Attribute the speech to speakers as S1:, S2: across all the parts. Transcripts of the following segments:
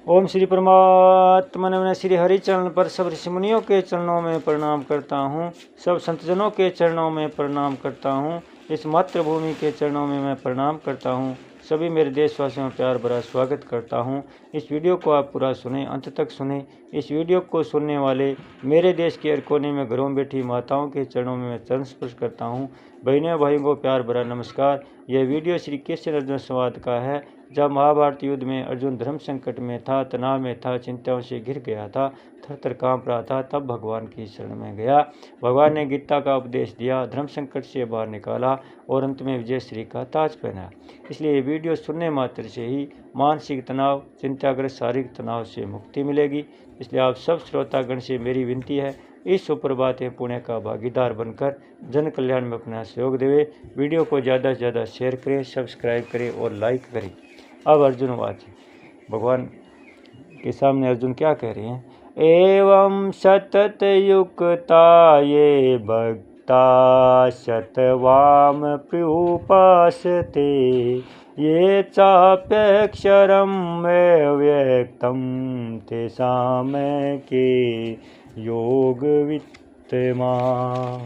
S1: ओम श्री परमात्मा नमः। श्री हरि चरण पर सब ऋषि मुनियों के चरणों में प्रणाम करता हूँ, सब संतजनों के चरणों में प्रणाम करता हूँ, इस मातृभूमि के चरणों में मैं प्रणाम करता हूँ। सभी मेरे देशवासियों में प्यार भरा स्वागत करता हूँ। इस वीडियो को आप पूरा सुने, अंत तक सुने। इस वीडियो को सुनने वाले मेरे देश के हर कोने में घरों में बैठी माताओं के चरणों में मैं चरण स्पर्श करता हूँ। बहनों भाइयों को प्यार भरा नमस्कार। यह वीडियो श्री कृष्ण अर्जुन संवाद का है। जब महाभारत युद्ध में अर्जुन धर्म संकट में था, तनाव में था, चिंताओं से घिर गया था, थर थर काँप रहा था, तब भगवान की शरण में गया। भगवान ने गीता का उपदेश दिया, धर्म संकट से बाहर निकाला और अंत में विजय श्री का ताज पहना। इसलिए ये वीडियो सुनने मात्र से ही मानसिक तनाव, चिंताग्रस्त शारीरिक तनाव से मुक्ति मिलेगी। इसलिए आप सब श्रोतागण से मेरी विनती है, इस सुप्रभात पुण्य का भागीदार बनकर जन कल्याण में अपना सहयोग देवे। वीडियो को ज़्यादा से ज़्यादा शेयर करें, सब्सक्राइब करें और लाइक करें। अब अर्जुन वाच भगवान के सामने अर्जुन क्या कह रहे हैं? एवं सतत युक्ता ये भक्ता शतवाम प्युपासते ये चाप्यक्षरम में व्यक्तम तेषां के योग वित्तमान।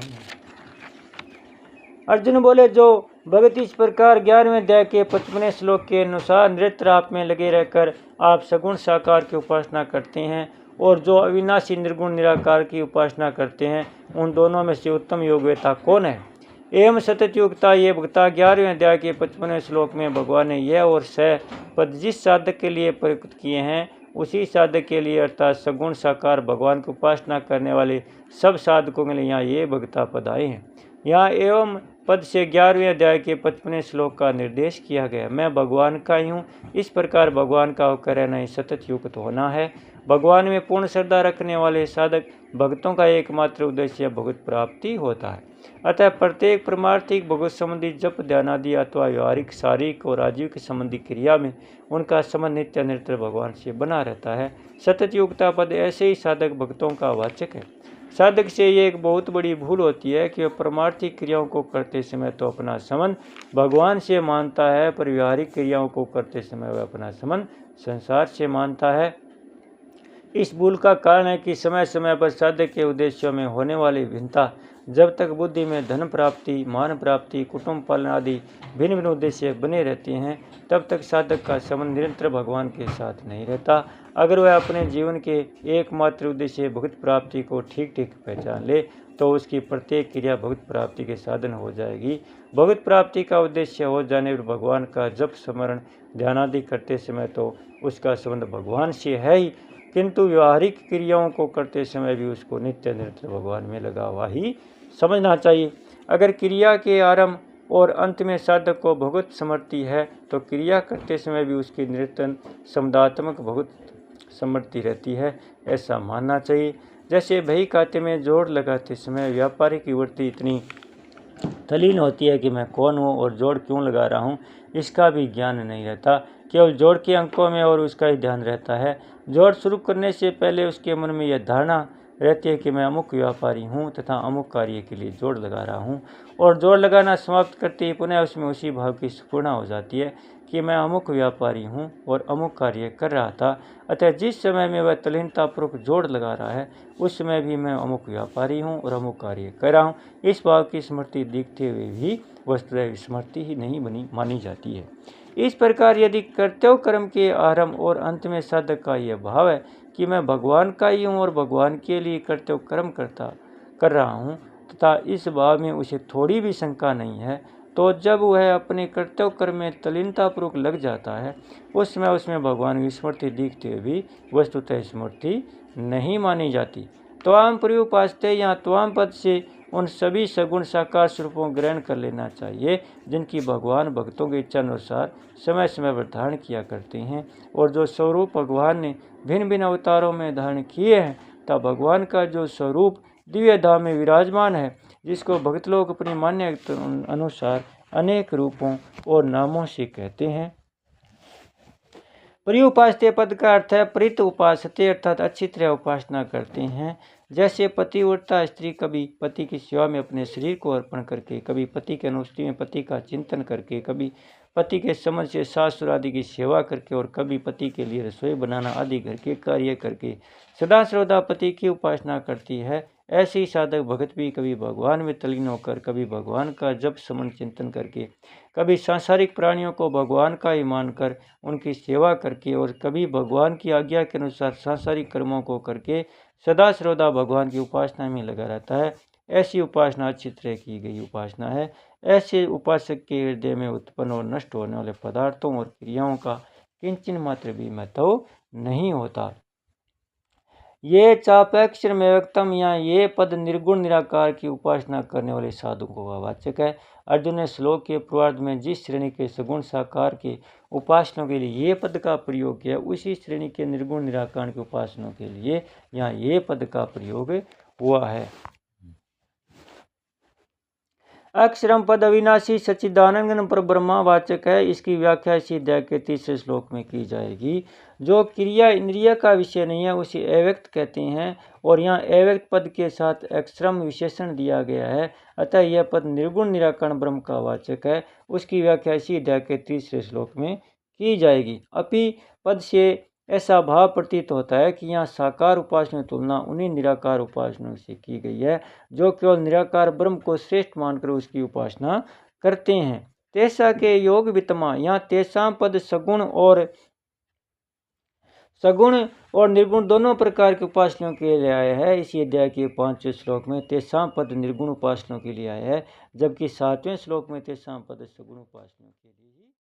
S1: अर्जुन बोले, जो भगत इस प्रकार 11वें अध्याय के 55वें श्लोक के अनुसार निरंतर आप में लगे रहकर आप सगुण साकार की उपासना करते हैं और जो अविनाशी निर्गुण निराकार की उपासना करते हैं, उन दोनों में से उत्तम योग्यता कौन है? एवं सतत युक्ता ये भक्ता 11वें अध्याय के 55वें श्लोक में भगवान ने यह और स पद जिस साधक के लिए प्रयुक्त किए हैं, उसी साधक के लिए अर्थात सगुण साकार भगवान की उपासना करने वाले सब साधकों के लिए यहाँ ये भक्ता पद आए हैं। यहाँ एवं पद से 11वें अध्याय के 55वें श्लोक का निर्देश किया गया। मैं भगवान का ही हूँ। इस प्रकार भगवान का होकर रहना ही सतत युक्त होना है। भगवान में पूर्ण श्रद्धा रखने वाले साधक भक्तों का एकमात्र उद्देश्य भगवत प्राप्ति होता है। अतः प्रत्येक परमार्थिक भगवत संबंधी जप ध्यान आदि अथवा व्यवहारिक शारीरिक और आजीविक संबंधी क्रिया में उनका संबंध नित्य निरंतर भगवान से बना रहता है। सतत युक्ता पद ऐसे ही साधक भक्तों का वाचक है। साधक से ये एक बहुत बड़ी भूल होती है कि वह परमार्थिक क्रियाओं को करते समय तो अपना संबंध भगवान से मानता है, पर व्यवहारिक क्रियाओं को करते समय वह अपना संबंध संसार से मानता है। इस भूल का कारण है कि समय समय पर साधक के उद्देश्यों में होने वाली भिन्नता। जब तक बुद्धि में धन प्राप्ति, मान प्राप्ति, कुटुंब पालन आदि भिन्न भिन्न उद्देश्य बने रहते हैं, तब तक साधक का संबंध निरंतर भगवान के साथ नहीं रहता। अगर वह अपने जीवन के एकमात्र उद्देश्य भगवत प्राप्ति को ठीक ठीक पहचान ले, तो उसकी प्रत्येक क्रिया भगवत प्राप्ति के साधन हो जाएगी। भगवत प्राप्ति का उद्देश्य हो जाने पर भगवान का जप स्मरण ध्यान आदि करते समय तो उसका संबंध भगवान से है ही, किंतु व्यवहारिक क्रियाओं को करते समय भी उसको नित्य निरंतर भगवान में लगा हुआ ही समझना चाहिए। अगर क्रिया के आरंभ और अंत में साधक को भगवत समृद्धि है, तो क्रिया करते समय भी उसकी निरंतर समुदात्मक भगवत समृद्धि रहती है, ऐसा मानना चाहिए। जैसे बही खाते में जोड़ लगाते समय व्यापारी की वृत्ति इतनी तल्लीन होती है कि मैं कौन हूँ और जोड़ क्यों लगा रहा हूँ, इसका भी ज्ञान नहीं रहता। केवल जोड़ के अंकों में और उसका ही ध्यान रहता है। जोड़ शुरू करने से पहले उसके मन में यह धारणा रहती है कि मैं अमुक व्यापारी हूँ तथा अमुक कार्य के लिए जोड़ लगा रहा हूँ, और जोड़ लगाना समाप्त करते ही पुनः उसमें उसी भाव की स्फुरणा हो जाती है कि मैं अमुक व्यापारी हूँ और अमुक कार्य कर रहा था। अतः जिस समय में वह तल्लीनतापूर्वक जोड़ लगा रहा है, उस समय भी मैं अमुक व्यापारी हूँ और अमुक कार्य कर रहा हूँ। इस भाव की स्मृति दिखते हुए भी वस्तुतः स्मृति ही नहीं बनी मानी जाती है। इस प्रकार यदि कर्तव्य कर्म के आरंभ और अंत में साधक का यह भाव है कि मैं भगवान का ही हूँ और भगवान के लिए कर्तव्य कर्म कर रहा हूँ, तथा इस भाव में उसे थोड़ी भी शंका नहीं है, तो जब वह अपने कर्तव्य कर्म में तल्लीनतापूर्वक लग जाता है, उस समय उसमें भगवान की स्मृति दिखते हुए भी वस्तुतः स्मृति नहीं मानी जाती। त्वाम पर्युपासते या त्वाम पद से उन सभी सगुण साकार स्वरूपों को ग्रहण कर लेना चाहिए जिनकी भगवान भक्तों की इच्छा अनुसार समय समय पर धारण किया करते हैं, और जो स्वरूप भगवान ने भिन्न भिन्न अवतारों में धारण किए हैं, तब भगवान का जो स्वरूप दिव्य धाम में विराजमान है, जिसको भक्त लोग अपनी मान्यता अनुसार अनेक रूपों और नामों से कहते हैं। पर्युपासते पद का अर्थ है परित उपासते, अर्थात अच्छी तरह उपासना करते हैं। जैसे पतिव्रता स्त्री कभी पति की सेवा में अपने शरीर को अर्पण करके, कभी पति की अनुष्टि में पति का चिंतन करके, कभी पति के समझ से सासुर आदि की सेवा करके और कभी पति के लिए रसोई बनाना आदि घर के कार्य करके सदा सर्वदा पति की उपासना करती है। ऐसे ही साधक भगत भी कभी भगवान में तल्लीन होकर, कभी भगवान का जप समन चिंतन करके, कभी सांसारिक प्राणियों को भगवान का ही मानकर उनकी सेवा करके और कभी भगवान की आज्ञा के अनुसार सांसारिक कर्मों को करके सदा सर्वदा भगवान की उपासना में लगा रहता है। ऐसी उपासना अच्छी तरह की गई उपासना है। ऐसे उपासक के हृदय में उत्पन्न और नष्ट होने वाले पदार्थों और क्रियाओं का किंचन मात्र भी महत्व नहीं होता। ये चापैक्षर में व्यक्तम, यहाँ ये पद निर्गुण निराकार की उपासना करने वाले साधुओं का वाचक है। अर्जुन ने श्लोक के पूर्वार्ध में जिस श्रेणी के सगुण साकार के उपासनों के लिए ये पद का प्रयोग किया, उसी श्रेणी के निर्गुण निराकार के उपासनों के लिए यहाँ ये पद का प्रयोग हुआ है। अक्षरम पद अविनाशी सच्चिदानंद पर ब्रह्मावाचक है। इसकी व्याख्या इसी अध्याय के 3 श्लोक में की जाएगी। जो क्रिया इंद्रिय का विषय नहीं है उसे अव्यक्त कहते हैं और यहाँ अव्यक्त पद के साथ अक्षरम विशेषण दिया गया है, अतः यह पद निर्गुण निराकार ब्रह्म का वाचक है। उसकी व्याख्या इसी अध्याय के 3 श्लोक में की जाएगी। अपि पद से ऐसा भाव प्रतीत होता है कि यहाँ साकार उपासना की तुलना उन्हीं निराकार उपासनाओं से की गई है जो केवल निराकार ब्रह्म को श्रेष्ठ मानकर उसकी उपासना करते हैं। तेसा के योग वित्तमा, यहाँ तेसा पद सगुण और निर्गुण दोनों प्रकार के उपासनाओं के लिए आया है। इसी अध्याय के 5वें श्लोक में तेसा पद निर्गुण उपासनाओं के लिए आया है, जबकि 7वें श्लोक में तेसा पद सगुण उपासनाओं के लिए